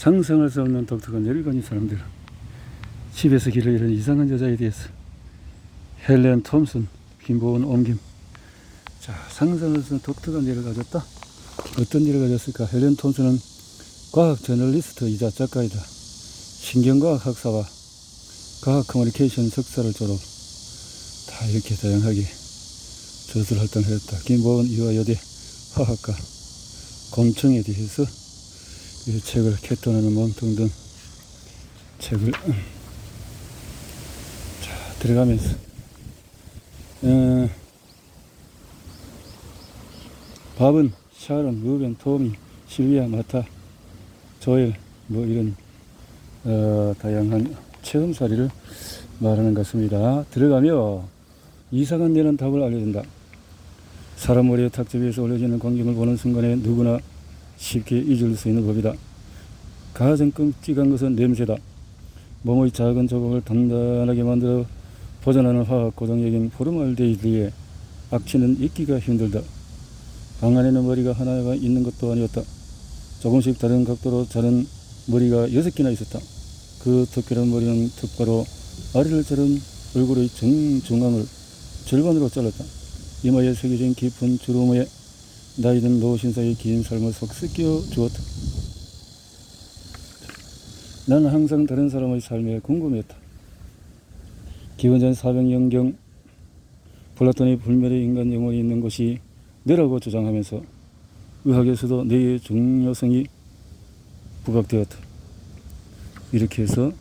상상할 수 없는 독특한 열관인 사람들. 집에서 길을 잃은 이상한 여자에 대해서 헬렌 톰슨, 김보은 옮김. 자, 상상할 수 없는 독특한 일을 가졌다. 어떤 일을 가졌을까? 헬렌 톰슨은 과학 저널리스트이자 작가이다. 신경과학 학사와 과학 커뮤니케이션 석사를 졸업. 다 이렇게 다양하게 저술 활동을 했다. 김보은 유아여대 화학과 곤충에 대해서 이 책을 캐터나는 몸 등등 책을 자 들어가면서 밥은 샤론, 루벤, 토미, 실비아, 마타, 조엘 뭐 이런 다양한 체험사리를 말하는 것 같습니다. 들어가며 이상한 내는 답을 알려준다. 사람 머리에 탁자 위에서 올려지는 광경을 보는 순간에 누구나 쉽게 잊을 수 있는 법이다. 가장 끔찍한 것은 냄새다. 몸의 작은 조각을 단단하게 만들어 보존하는 화학 고정액인 포르말데히드에 악취는 잊기가 힘들다. 방 안에는 머리가 하나가 있는 것도 아니었다. 조금씩 다른 각도로 자른 머리가 6개나 있었다. 그 특별한 머리는 턱바로 아리를처럼 얼굴의 정중앙을 절반으로 잘랐다. 이마에 새겨진 깊은 주름에 나이든 노신사의 긴 삶을 속 섞여 주었다. 나는 항상 다른 사람의 삶에 궁금했다. 기원전 400년경 플라톤이 불멸의 인간 영혼이 있는 곳이 뇌라고 주장하면서 의학에서도 뇌의 중요성이 부각되었다. 이렇게 해서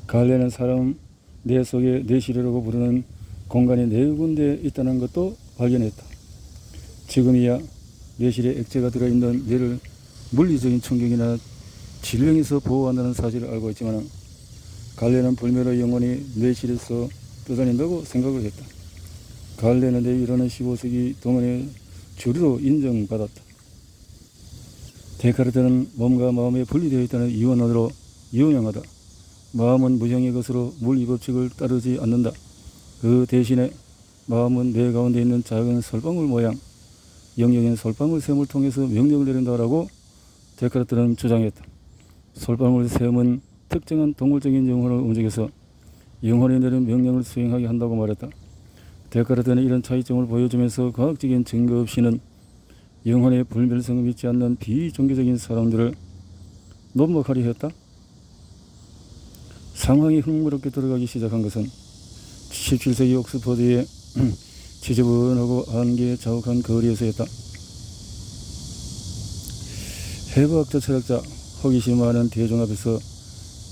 갈레는 사람 뇌 속에 뇌시료라고 부르는 공간이 4군데 있다는 것도 발견했다. 지금이야 뇌실에 액체가 들어있는 뇌를 물리적인 충격이나 질병에서 보호한다는 사실을 알고 있지만 갈레는 불멸의 영혼이 뇌실에서 떠다닌다고 생각을 했다. 갈레는 뇌 이론은 15세기 동안의 주류로 인정받았다. 데카르트는 몸과 마음에 분리되어 있다는 이원론으로 유명하다. 마음은 무형의 것으로 물리법칙을 따르지 않는다. 그 대신에 마음은 뇌 가운데 있는 작은 솔방울 모양, 영역인 솔방울 셈을 통해서 명령을 내린다라고 데카르트는 주장했다. 솔방울 셈은 특정한 동물적인 영혼을 움직여서 영혼이 내린 명령을 수행하게 한다고 말했다. 데카르트는 이런 차이점을 보여주면서 과학적인 증거 없이는 영혼의 불멸성을 믿지 않는 비종교적인 사람들을 논박하려 했다. 상황이 흥미롭게 들어가기 시작한 것은 17세기 옥스퍼드의 지저분하고 안개에 자욱한 거리에서였다. 해부학자 철학자 호기심 많은 대중 앞에서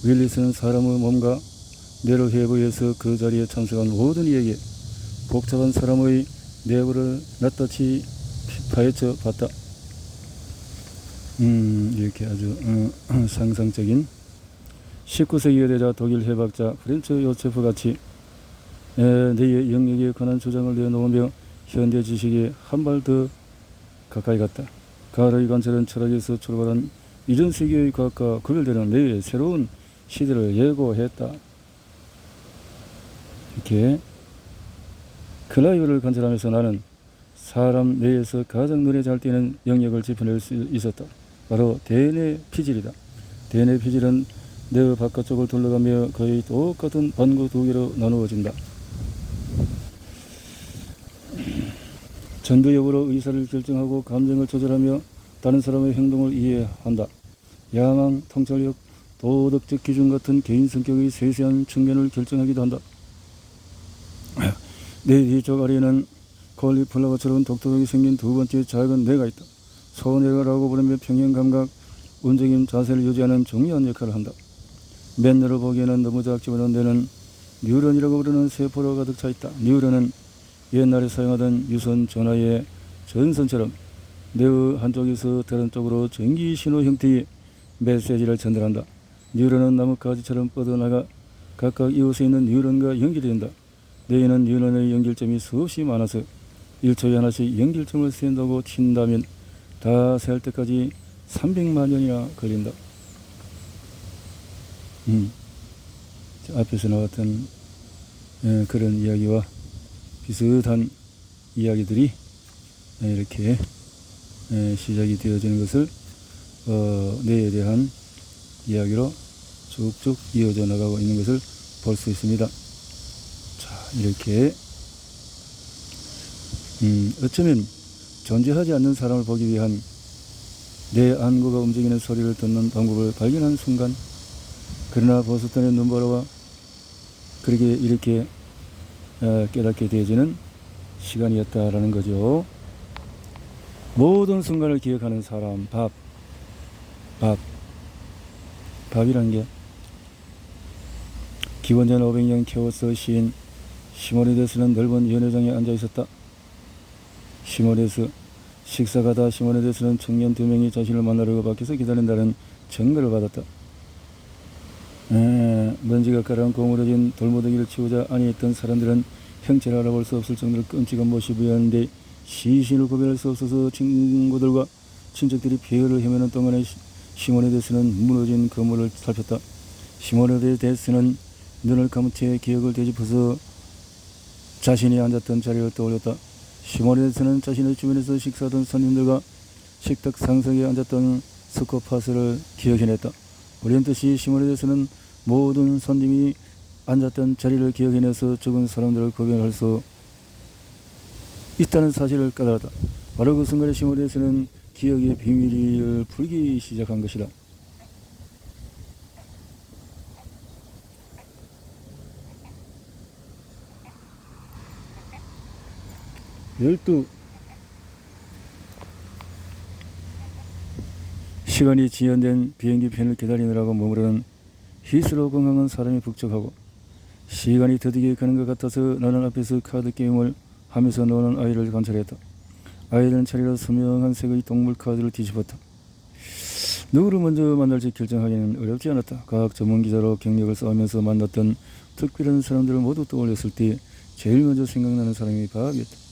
윌리스는 사람의 몸과 뇌를 해부해서 그 자리에 참석한 모든 이에게 복잡한 사람의 내부를 낱낱이 파헤쳐 봤다. 이렇게 아주 상상적인 19세기에 되자 독일 해박자 프렌츠 요체프 같이 뇌의 영역에 관한 주장을 내놓으며 현대 지식에 한 발 더 가까이 갔다. 가르의 관찰은 철학에서 출발한 이전 세계의 과학과 구별되는 뇌의 새로운 시대를 예고했다. 이렇게 클라이브를 관찰하면서 나는 사람 뇌에서 가장 눈에 잘 띄는 영역을 짚어낼 수 있었다. 바로 대뇌 피질이다. 대뇌 피질은 뇌의 바깥쪽을 둘러가며 거의 똑같은 반구 2개로 나누어진다. 전두 여부로 의사를 결정하고 감정을 조절하며 다른 사람의 행동을 이해한다. 야망, 통찰력, 도덕적 기준 같은 개인 성격의 세세한 측면을 결정하기도 한다. 뇌 뒤쪽 아래에는 콜리플라워처럼 독특하게 생긴 두 번째 작은 뇌가 있다. 소뇌라고 부르며 평행감각, 운적인 자세를 유지하는 중요한 역할을 한다. 맨으로 보기에는 너무 작지만 뇌는 뉴런이라고 부르는 세포로 가득 차 있다. 뉴런은 옛날에 사용하던 유선 전화의 전선처럼 뇌의 한쪽에서 다른 쪽으로 전기 신호 형태의 메시지를 전달한다. 뉴런은 나뭇가지처럼 뻗어나가 각각 이웃에 있는 뉴런과 연결된다. 뇌에는 뉴런의 연결점이 수없이 많아서 1초에 하나씩 연결점을 세운다고 친다면 다 세할 때까지 300만 년이나 걸린다. 앞에서 나왔던 그런 이야기와 비슷한 이야기들이 이렇게 시작이 되어지는 것을 뇌에 대한 이야기로 쭉쭉 이어져 나가고 있는 것을 볼 수 있습니다. 자, 이렇게 어쩌면 존재하지 않는 사람을 보기 위한 내 안구가 움직이는 소리를 듣는 방법을 발견한 순간, 그러나 보스턴의 눈보라와 그렇게 이렇게 깨닫게 되어지는 시간이었다라는 거죠. 모든 순간을 기억하는 사람, 밥이라는 게 기원전 500년 케오스 시인 시모니데스는 넓은 연회장에 앉아 있었다. 식사가다 시모니데스는 청년 2명이 자신을 만나러 밖에서 기다린다는 전가를 받았다. 먼지가 가라앉고 무너진 돌무더기를 치우자 안에 있던 사람들은 형체를 알아볼 수 없을 정도로 끔찍한 모습이 보였는데 시신을 구별할 수 없어서 친구들과 친척들이 폐허를 헤매는 동안에 시모니데스는 무너진 건물을 살폈다. 시모니데스는 눈을 감은 채 기억을 되짚어서 자신이 앉았던 자리를 떠올렸다. 시모니데스는 자신의 주변에서 식사하던 손님들과 식탁 상석에 앉았던 스코파스를 기억해냈다. 우리는 뜻이 시모니데스는 모든 손님이 앉았던 자리를 기억해내서 죽은 사람들을 구별할 수 있다는 사실을 깨달았다. 바로 그 순간에 시모니데스는 기억의 비밀을 풀기 시작한 것이다. 시간이 지연된 비행기 편을 기다리느라고 머무르는 히스로 공항은 사람이 북적하고 시간이 더디게 가는 것 같아서 나는 앞에서 카드 게임을 하면서 노는 아이를 관찰했다. 아이들은 차례로 선명한 색의 동물 카드를 뒤집었다. 누구를 먼저 만날지 결정하기는 어렵지 않았다. 과학 전문기자로 경력을 쌓으면서 만났던 특별한 사람들을 모두 떠올렸을 때 제일 먼저 생각나는 사람이 밥이었다.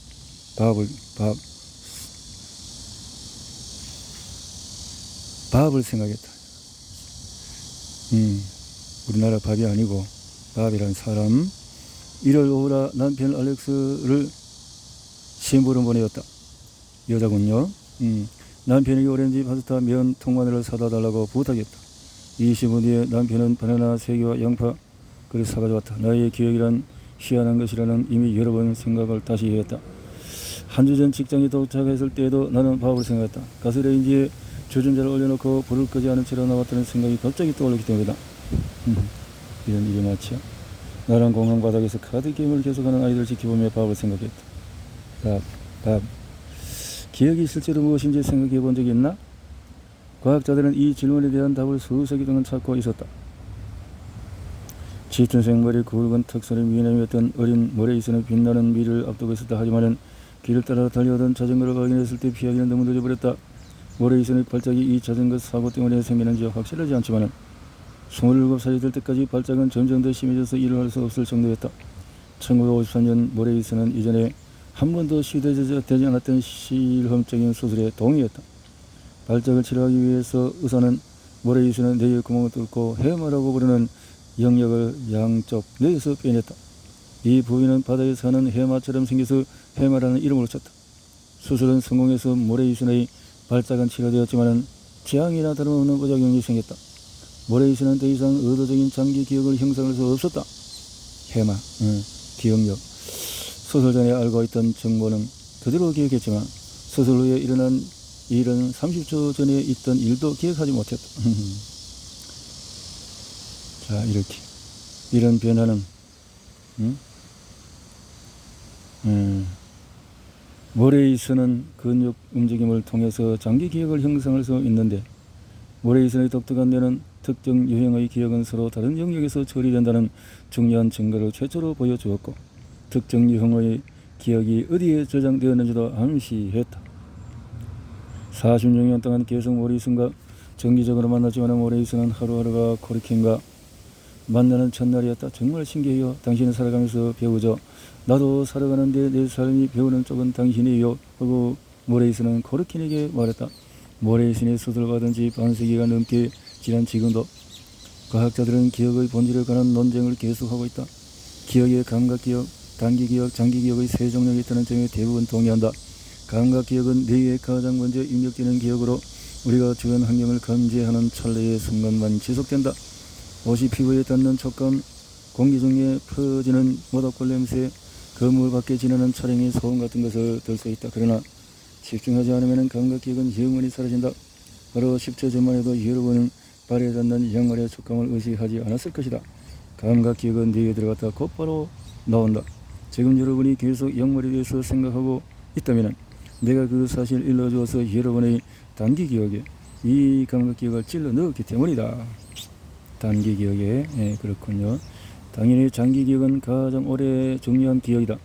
밥을 생각했다. 우리나라 밥이 아니고 밥이라는 사람. 1월 오후라 남편 알렉스를 시험보러 보내었다. 여자군요. 남편에게 오렌지 파스타 면 통마늘을 사다 달라고 부탁했다. 20분 뒤에 남편은 바나나 3개와 양파 그릇 사가져왔다. 나의 기억이란 희한한 것이라는 이미 여러 번 생각을 다시 했다. 한 주 전 직장에 도착했을 때에도 나는 밥을 생각했다. 가스레인지에 주전자를 올려놓고 불을 끄지 않은 채로 나왔다는 생각이 갑자기 떠올랐기 때문이다. 이런 일이 마치야. 나란 공항 바닥에서 카드 게임을 계속하는 아이들 지켜보며 밥을 생각했다. 밥. 기억이 실제로 무엇인지 생각해 본 적이 있나? 과학자들은 이 질문에 대한 답을 수세기 동안 찾고 있었다. 짙은 생머리 굵은 턱선의 미남이었던 어린 모레이스는 빛나는 미래를 앞두고 있었다. 하지만 길을 따라 달려오던 자전거를 발견했을 때 피하기는 너무 늦어버렸다. 모레이스의 발작이 이 자전거 사고 때문에 생기는지 확실하지 않지만 27살이 될 때까지 발작은 점점 더 심해져서 일을 할 수 없을 정도였다. 1953년 모레이스는 이전에 한 번도 시도되지 않았던 실험적인 수술에 동의했다. 발작을 치료하기 위해서 의사는 모레이스는 뇌에 구멍을 뚫고 해마라고 부르는 영역을 양쪽 뇌에서 빼냈다. 이 부위는 바다에 사는 해마처럼 생겨서 해마라는 이름을 쳤다. 수술은 성공해서 모레이슨의 발작은 치료되었지만 재앙이나 다름없는 부작용이 생겼다. 모레이슨은 더 이상 의도적인 장기 기억을 형성할 수 없었다. 해마, 기억력. 수술 전에 알고 있던 정보는 그대로 기억했지만 수술 후에 일어난 일은 30초 전에 있던 일도 기억하지 못했다. 자, 이렇게 이런 변화는 모레이슨은 근육 움직임을 통해서 장기 기억을 형성할 수 있는데 모레이슨의 독특한 뇌는 특정 유형의 기억은 서로 다른 영역에서 처리된다는 중요한 증거를 최초로 보여주었고 특정 유형의 기억이 어디에 저장되었는지도 암시했다. 46년 동안 계속 모레이슨과 정기적으로 만났지만 모레이슨은 하루하루가 코르킨과 만나는 첫날이었다. 정말 신기해요. 당신은 살아가면서 배우죠. 나도 살아가는데 내 삶이 배우는 쪽은 당신이에요. 하고 모레이슨은 코르킨에게 말했다. 모레이슨의 수술받은 지 반세기가 넘게 지난 지금도 과학자들은 기억의 본질에 관한 논쟁을 계속하고 있다. 기억의 감각기억, 단기기억, 장기기억의 세 종류가 있다는 점에 대부분 동의한다. 감각기억은 뇌에 가장 먼저 입력되는 기억으로 우리가 주변 환경을 감지하는 찰나의 순간만 지속된다. 옷이 피부에 닿는 촉감, 공기 중에 퍼지는 모닥불 냄새, 건물 밖에 지나는 차량의 소음 같은 것을 들 수 있다. 그러나 집중하지 않으면 감각기억은 영원히 사라진다. 바로 10초 전만 해도 여러분은 발에 닿는 양말의 촉감을 의식하지 않았을 것이다. 감각기억은 뇌에 들어갔다 곧바로 나온다. 지금 여러분이 계속 양말에 대해서 생각하고 있다면 내가 그 사실을 일러주어서 여러분의 단기기억에 이 감각기억을 찔러 넣었기 때문이다. 단기기억에 그렇군요. 당연히 장기기억은 가장 오래 중요한 기억이다.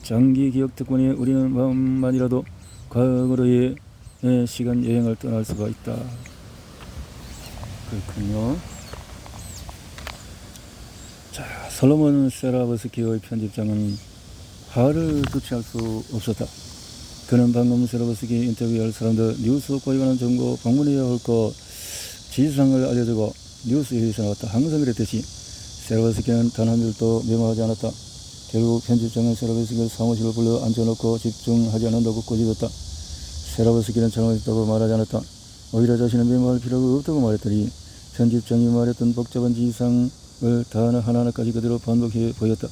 장기기억 덕분에 우리는 마음만이라도 과거로의 시간 여행을 떠날 수가 있다. 그렇군요. 자, 솔로몬 세라버스키의 편집장은 화를 주체할 수 없었다. 그는 방금 세라버스키 인터뷰할 사람들 뉴스과 관한 정보 방문해야 할 것 지시사항을 알려주고 뉴스에서 나왔다. 항상 그랬듯이 세라버스키는 단 한 줄도 메모하지 않았다. 결국 편집장은 세라버스키를 사무실로 불러 앉혀놓고 집중하지 않는다고 꼬집었다. 세라버스키는 잘못했다고 말하지 않았다. 오히려 자신은 메모할 필요가 없다고 말했더니 편집장이 말했던 복잡한 지시사항을 단어 하나하나까지 그대로 반복해 보였다.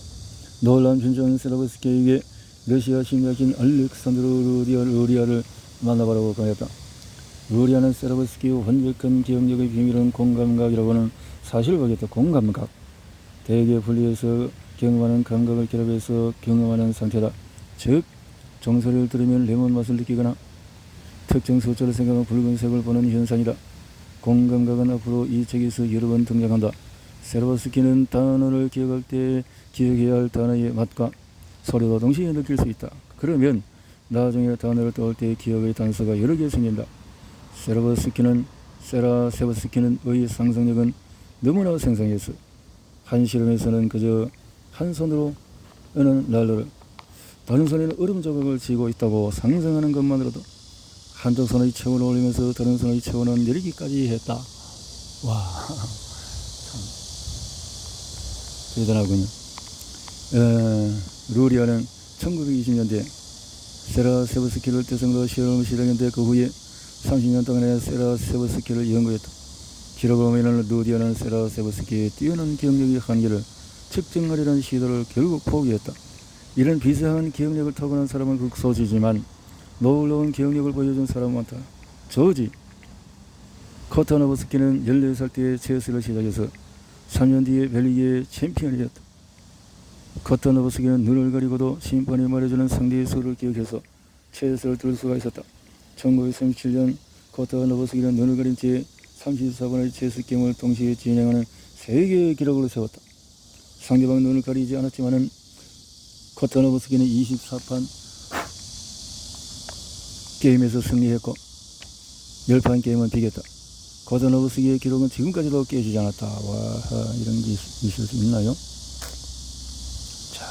놀란 편집장은 세라버스키에게 러시아 심리학인 알렉산드로 루리아를 만나보라고 권했다. 루리아는 세라버스키의 완벽한 기억력의 비밀은 공감각이라고 하는 사실을 보겠다. 공감각. 대개 분리해서 경험하는 감각을 결합해서 경험하는 상태다. 즉, 종소리를 들으면 레몬 맛을 느끼거나 특정 숫자를 생각하면 붉은색을 보는 현상이다. 공감각은 앞으로 이 책에서 여러 번 등장한다. 세라버스키는 단어를 기억할 때 기억해야 할 단어의 맛과 소리도 동시에 느낄 수 있다. 그러면 나중에 단어를 떠올 때 기억의 단서가 여러 개 생긴다. 세라버스키는 의 상상력은 너무나 생생해서 한 실험에서는 그저 한 손으로 어느 난로를 다른 손에는 얼음 조각을 쥐고 있다고 상상하는 것만으로도 한쪽 손의 체온을 올리면서 다른 손의 체온을 내리기까지 했다. 와, 참 대단하군요. 루리아는 1920년대 세라세브스키를 대상으로 실험을 시작했는데 그 후에 30년 동안에 세라세브스키를 연구했다. 기록을 보면 루리아는 세라세브스키의 뛰어난 기억력의 한계를 측정하려는 시도를 결국 포기했다. 이런 비슷한 기억력을 타고난 사람은 극소수지만 놀라운 기억력을 보여준 사람은 많다. 조지 코타노브스키는 14살 때 체스를 시작해서 3년 뒤에 벨기에 챔피언이 되었다. 코타노브스키는 눈을 가리고도 심판이 말해주는 상대의 수를 기억해서 체스를 들 수가 있었다. 1937년 코타노브스키는 눈을 가린 채 34번의 체스 게임을 동시에 진행하는 세계의 기록을 세웠다. 상대방 눈을 가리지 않았지만은 코타노브스키는 24판 게임에서 승리했고 10판 게임은 비겼다. 코타노브스키의 기록은 지금까지도 깨지지 않았다. 와, 이런 게 있을 수 있나요? 자,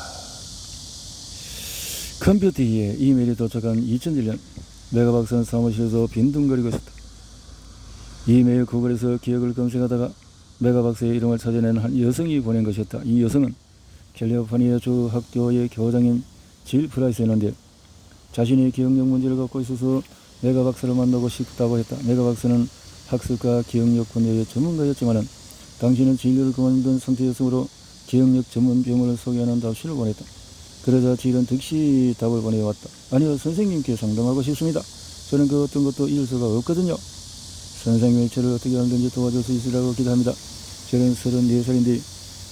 컴퓨터에 이메일이 도착한 2001년 메가 박사는 사무실에서 빈둥거리고 있었다. 이메일 구글에서 기억을 검색하다가 메가 박사의 이름을 찾아낸 한 여성이 보낸 것이었다. 이 여성은 캘리포니아 주 학교의 교장인 질 프라이스였는데 자신이 기억력 문제를 갖고 있어서 메가 박사를 만나고 싶다고 했다. 메가 박사는 학습과 기억력 분야의 전문가였지만 당신은 진료를 그만둔 상태였으므로 기억력 전문 병원을 소개하는 답신을 보냈다. 그러자 질은 즉시 답을 보내왔다. 아니요, 선생님께 상담하고 싶습니다. 저는 그 어떤 것도 잊을 수가 없거든요. 선생님이 저를 어떻게 하든지 도와줄 수 있으라고 기도합니다. 저는 34살인데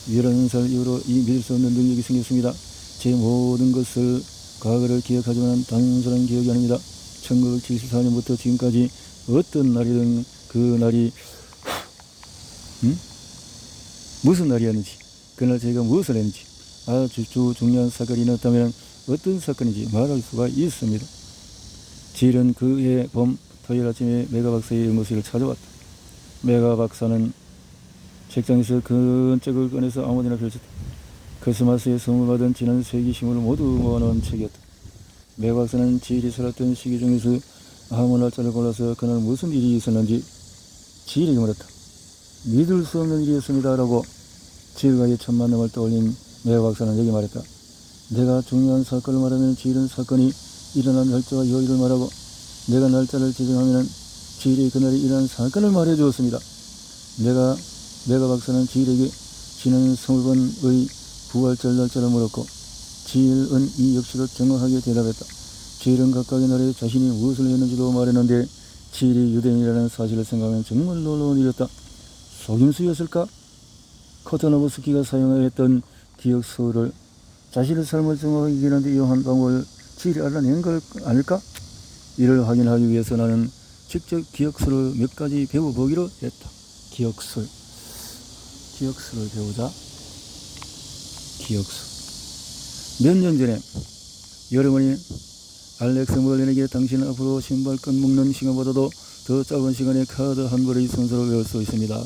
11살 이후로 이 믿을 수 없는 능력이 생겼습니다. 제 모든 것을 과거를 기억하지만 단순한 기억이 아닙니다. 1974년부터 지금까지 어떤 날이든 그 날이 무슨 날이었는지 그날 제가 무엇을 했는지 아주 중요한 사건이 일어났다면 어떤 사건인지 말할 수가 있습니다. 질은 그해 봄 토요일 아침에 메가 박사의 연구실을 찾아왔다. 메가 박사는 책장에서 큰 책을 꺼내서 아무데나 펼쳤다. 크리스마스에 선물받은 지난 세기신문을 모두 모아놓은 책이었다. 메가 박사는 질이 살았던 시기 중에서 아무 날짜를 골라서 그날 무슨 일이 있었는지 질에게 물었다. 믿을 수 없는 일이었습니다 라고 질과의 첫 만남을 떠올린 메가 박사는 여기 말했다. 내가 중요한 사건을 말하면 질은 사건이 일어난 날짜와 요일을 말하고 내가 날짜를 지정하면 지일이 그날이 일어난 사건을 말해 주었습니다. 내가 박사는 지일에게 지난 20번의 부활절 날짜를 물었고 지일은 이 역시도 정확하게 대답했다. 지일은 각각의 날에 자신이 무엇을 했는지도 말했는데 지일이 유대인이라는 사실을 생각하면 정말 놀라운 일이었다. 속임수였을까? 코타노브스키가 사용했던 기억서를 자신의 삶을 정확하게 기록하는 데 이용한 방법을 지일이 알아낸 걸 아닐까? 이를 확인하기 위해서 나는 직접 기억서를 몇 가지 배워보기로 했다. 기억서를 배우자. 기억서. 몇 년 전에 여러분이 알렉스 멀린에게 당신 앞으로 신발끈 묶는 시간보다도 더 짧은 시간에 카드 한 벌의 순서를 외울 수 있습니다.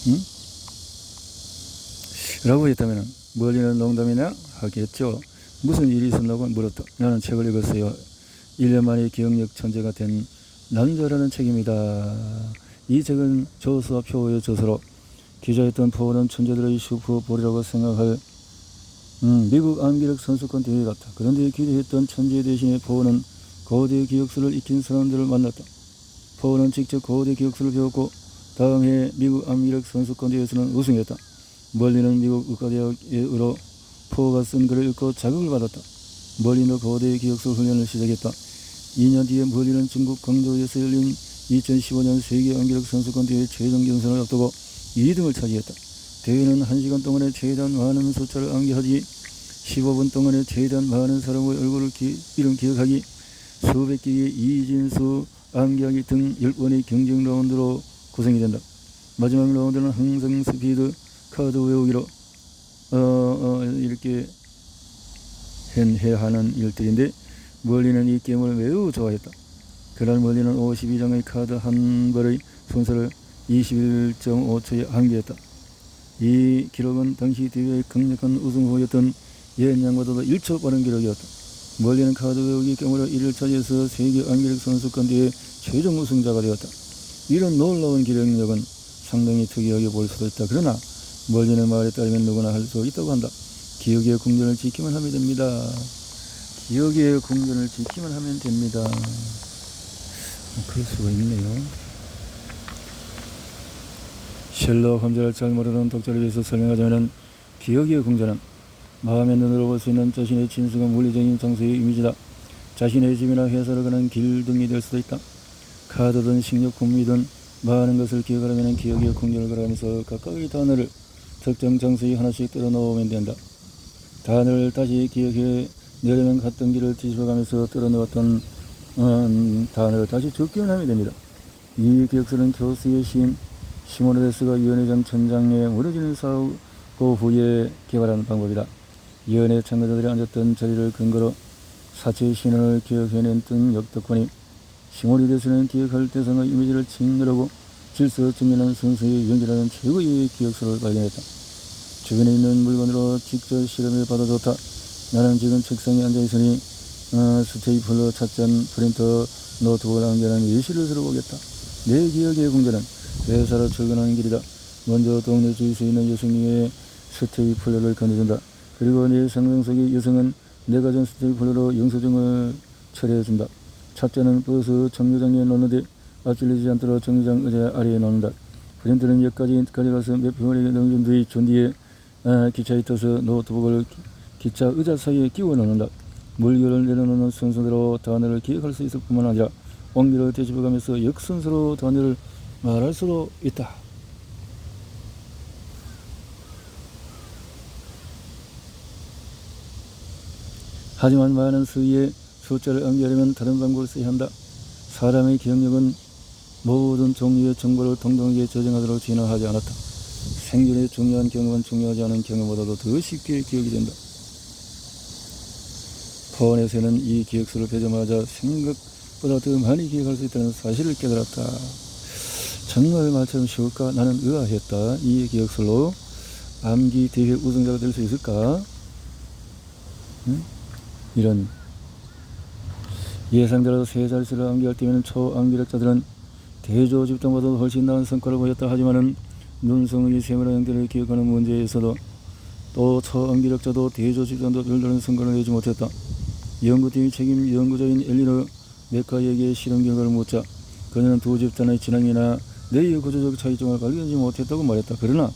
응? 라고 했다면 멀리는 농담이나 하겠죠. 무슨 일이 있었나고 물었다. 나는 책을 읽었어요. 1년 만에 기억력 천재가 된 남자라는 책입니다. 이 책은 조수와 표의 저서로 기자였던 포는 천재들의 슈퍼볼이라고 생각할 미국 암기력 선수권 대회 같다. 그런데 기대했던 천재 대신에 포는 고대 기억수를 익힌 사람들을 만났다. 포는 직접 고대 기억수를 배웠고 다음 해 미국 암기력 선수권 대회에서는 우승했다. 멀리는 미국 의과대학으로 포가 쓴 글을 읽고 자극을 받았다. 멀리는 고대 기억수 훈련을 시작했다. 2년 뒤에 멀리는 중국 광저우에서 열린 2015년 세계 암기력 선수권 대회 최종 경선을 앞두고 2등을 차지했다. 대회는 1시간 동안에 최대한 많은 숫자를 암기하기, 15분 동안에 최대한 많은 사람의 얼굴을 이름 기억하기, 수백 개의 이진수 암기하기 등 10번의 경쟁 라운드로 구성이 된다. 마지막 라운드는 항상 스피드 카드 외우기로 이렇게 해야 하는 일들인데 멀리는 이 게임을 매우 좋아했다. 그날 멀리는 52장의 카드 한 벌의 순서를 21.5초에 암기했다. 이 기록은 당시 대회의 강력한 우승 후였던 예언양보다도 1초 빠른 기록이었다. 멀리는 카드 외우기 경우로 1위를 차지해서 세계 암기력 선수권 대회 최종 우승자가 되었다. 이런 놀라운 기록력은 상당히 특이하게 볼 수도 있다. 그러나 멀리는 말에 따르면 누구나 할 수 있다고 한다. 기억의 궁전을 지키면 하면 됩니다. 기억의 궁전을 지키면 하면 됩니다. 그럴 수가 있네요. 셜록 홈즈를 잘 모르는 독자를 위해서 설명하자면 기억의 궁전은 마음의 눈으로 볼 수 있는 자신의 진수가 물리적인 장소의 이미지다. 자신의 집이나 회사를 가는 길 등이 될 수도 있다. 카드든 식료품이든 많은 것을 기억하려면 기억의 궁전을 걸어가면서 각각의 단어를 특정 장소에 하나씩 떨어 넣으면 된다. 단어를 다시 기억해 내려면 갔던 길을 뒤집어가면서 떨어 넣었던 단어를 다시 적기만 하면 됩니다. 이 기억서는 교수의 시인 시모네데스가 연회장 천장에 무너지는 사고 후에 개발한 방법이다. 연회 참가자들이 앉았던 자리를 근거로 사체의 신원을 기억해낸 등 역덕분이 시모네데스는 기억할 대상의 이미지를 짓누르고 질서 정연한 순서에 연결하는 최고의 기억서를 발견했다. 주변에 있는 물건으로 직접 실험해 봐도 좋다. 나는 지금 책상에 앉아있으니 스테이플러, 찻잔, 프린터, 노트북을 암기하는 예시를 들어보겠다. 내 기억의 궁전은 회사로 출근하는 길이다. 먼저 동네 주위에 있는 여성에게 스테이플러를 건네준다. 그리고 내 상상 속의 여성은 내가 준 스테이플러로 영수증을 처리해준다. 찻잔은 버스 정류장에 놓는데 앞질리지 않도록 정류장 의자 아래에 놓는다. 프린터는 역까지 가져가서 몇 병원에 넣은 뒤에 기차에 타서 노트북을 기차 의자 사이에 끼워 넣는다. 물결을 내려놓는 순서대로 단어를 기억할 수 있을 뿐만 아니라 옹기를 뒤집어가면서 역순서로 단어를 말할 수도 있다. 하지만 많은 수의 숫자를 암기하려면 다른 방법을 써야 한다. 사람의 기억력은 모든 종류의 정보를 동등하게 저장하도록 진화하지 않았다. 생존에 중요한 경험은 중요하지 않은 경험보다도 더 쉽게 기억이 된다. 포원에서는 이 기억서를 펴자마자 생각보다 더 많이 기억할 수 있다는 사실을 깨달았다. 정말 말처럼 쉬울까? 나는 의아했다. 이 기억서로 암기 대회 우승자가 될 수 있을까? 이런 예상대로 세 자릿수를 암기할 때면 초암기력자들은 대조 집단보다도 훨씬 나은 성과를 보였다. 하지만은 눈성의 세밀한 형태를 기억하는 문제에서도 또 초암기력자도 대조 집단도 별다른 성과를 내지 못했다. 연구팀의 책임 연구자인 엘리너 메카에게 실험 결과를 묻자 그녀는 두 집단의 진앙이나 뇌의 구조적 차이점을 발견하지 못했다고 말했다. 그러나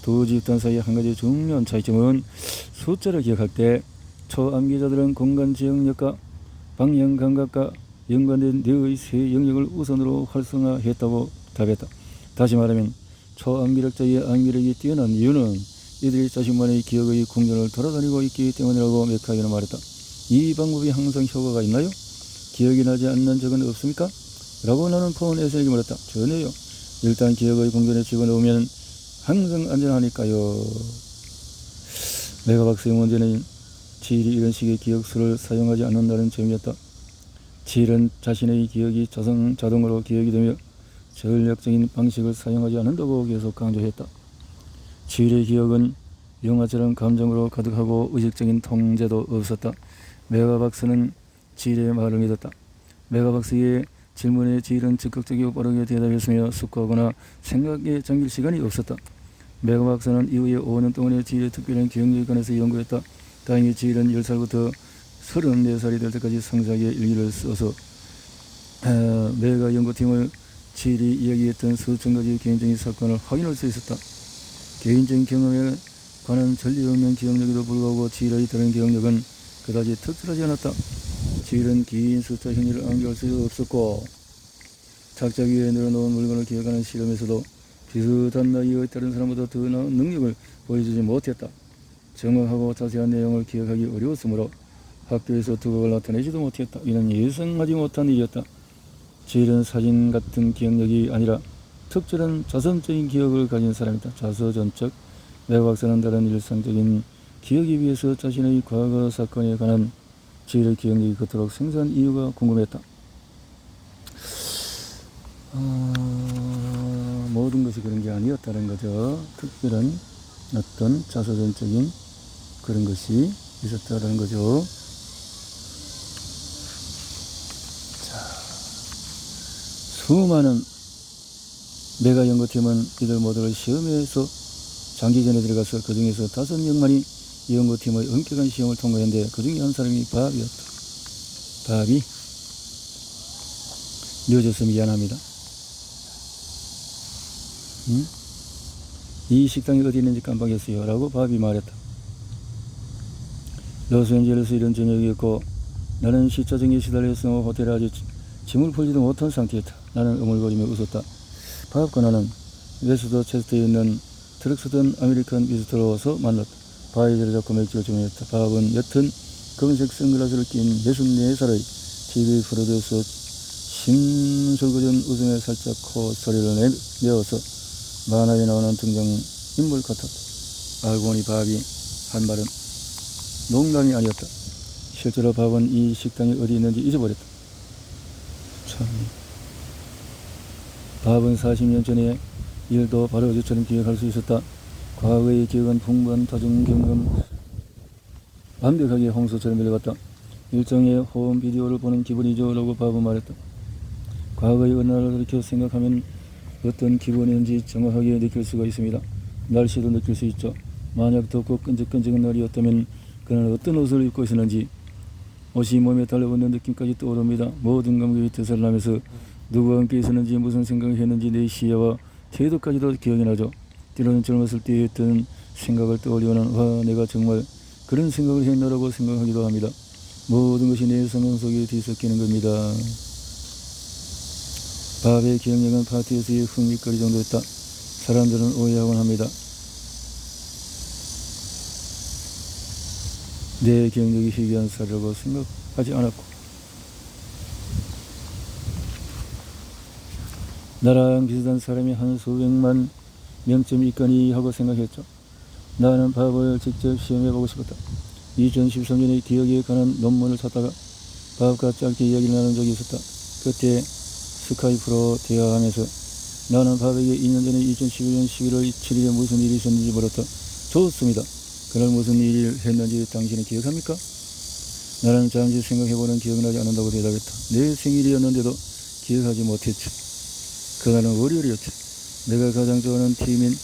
두 집단 사이의 한 가지 중요한 차이점은 숫자를 기억할 때 초암기자들은 공간 지역력과 방향 감각과 연관된 뇌의 세 영역을 우선으로 활성화했다고 답했다. 다시 말하면 초암기력자의 암기력이 뛰어난 이유는 이들이 자신만의 기억의 궁전을 돌아다니고 있기 때문이라고 메카에는 말했다. 이 방법이 항상 효과가 있나요? 기억이 나지 않는 적은 없습니까? 라고 나는 폰에서에게 물었다. 전혀요. 일단 기억의 궁전에 집어넣으면 항상 안전하니까요. 메가박스의 문제는 지일이 이런 식의 기억수를 사용하지 않는다는 점이었다. 지일은 자신의 기억이 자동으로 기억이 되며 전략적인 방식을 사용하지 않는다고 계속 강조했다. 지일의 기억은 영화처럼 감정으로 가득하고 의식적인 통제도 없었다. 메가박스는 지일의 말을 믿었다. 메가박스의 질문에 지일은 즉각적이고 빠르게 대답했으며 숙고하거나 생각에 잠길 시간이 없었다. 메가박스는 이후에 5년 동안의 지일의 특별한 기억력에 관해서 연구했다. 다행히 지일은 10살부터 34살이 될 때까지 상세하게 일기를 써서 메가 연구팀을 지일이 이야기했던 수천 가지 개인적인 사건을 확인할 수 있었다. 개인적인 경험에 관한 전례 없는 기억력에도 불구하고 지일의 다른 기억력은 그다지 특출하지 않았다. 지일은 긴 숫자 행위를 암기할 수 없었고 작작 위에 늘어놓은 물건을 기억하는 실험에서도 비슷한 나이의 다른 사람보다 더 나은 능력을 보여주지 못했다. 정확하고 자세한 내용을 기억하기 어려웠으므로 학교에서 두각을 나타내지도 못했다. 이는 예상하지 못한 일이었다. 지일은 사진 같은 기억력이 아니라 특별한 자선적인 기억을 가진 사람이다. 자서전적. 메가박사는 다른 일상적인 기억에 비해서 자신의 과거 사건에 관한 지일의 기억력이 그토록 생소한 이유가 궁금했다. 모든 것이 그런 게 아니었다는 거죠. 특별한 어떤 자서전적인 그런 것이 있었다는 거죠. 자, 수많은 메가 연구팀은 이들 모두를 시험에서 장기전에 들어가서 그 중에서 5명만이 연구팀의 엄격한 시험을 통과했는데 그 중에 한 사람이 밥이었다. 밥이 늦어서 미안합니다. 이 식당이 어디 있는지 깜빡했어요. 라고 밥이 말했다. 로스앤젤레스 이런 저녁이었고 나는 시차정에 시달려서 호텔에 아주 짐을 풀지도 못한 상태였다. 나는 어물거리며 웃었다. 밥과 나는 웨스트 체스트에 있는 트럭 쓰던 아메리칸 비스트로에서 만났다. 바이저를 잡고 맥주를 주문했다. 밥은 옅은 검은색 선글라스를 낀 64살의 TV 프로듀서 심술궂은 웃음에 살짝 콧소리를 내어서 만화에 나오는 등장인물 같았다. 알고 보니 밥이 한 말은 농담이 아니었다. 실제로 밥은 이 식당이 어디 있는지 잊어버렸다. 참. 밥은 40년 전의 일도 바로 어제처럼 기억할 수 있었다. 과거의 기억은 풍부한 다중 경험, 완벽하게 홍수처럼 밀려갔다. 일종의 홈 비디오를 보는 기분이죠. 라고 밥은 말했다. 과거의 어느 날을 이렇게 생각하면 어떤 기분인지 정확하게 느낄 수가 있습니다. 날씨도 느낄 수 있죠. 만약 덥고 끈적끈적한 날이었다면 그는 어떤 옷을 입고 있었는지 옷이 몸에 달라붙는 느낌까지 떠오릅니다. 모든 감각이 되살아나면서 누구와 함께 있었는지 무슨 생각을 했는지 내 시야와 태도까지도 기억이 나죠. 때로는 젊었을 때 했던 생각을 떠올리고는 와 내가 정말 그런 생각을 했나라고 생각하기도 합니다. 모든 것이 내 성경 속에 뒤섞이는 겁니다. 밥의 기억력은 파티에서의 흥미거리 정도였다. 사람들은 오해하곤 합니다. 내 기억력이 희귀한 사례라고 생각하지 않았고 나랑 비슷한 사람이 한 수백만 명쯤 있거니 하고 생각했죠. 나는 밥을 직접 시험해보고 싶었다. 2013년에 기억에 관한 논문을 찾다가 밥과 짧게 이야기를 나눈 적이 있었다. 그때 스카이프로 대화하면서 나는 밥에게 2년 전에 2011년 11월 7일에 무슨 일이 있었는지 물었다. 좋습니다. 그날 무슨 일을 했는지 당신은 기억합니까? 나는 잠시 생각해보는 기억나지 않는다고 대답했다. 내 생일이었는데도 기억하지 못했지. 그날은 월요일이었지. 내가 가장 좋아하는 팀인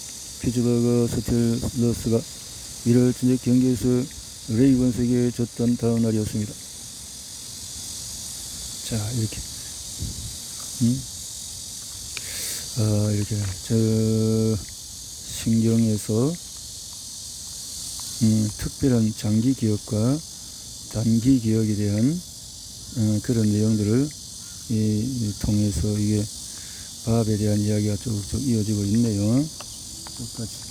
피츠버그 스틸러스가 이를 전적 경기에서 레이건스에게 졌던 다음 날이었습니다. 자, 이렇게 이렇게 저 신경에서 특별한 장기 기억과 단기 기억에 대한 그런 내용들을 통해서 이게 밥에 대한 이야기가 쭉쭉 이어지고 있네요. 끝까지.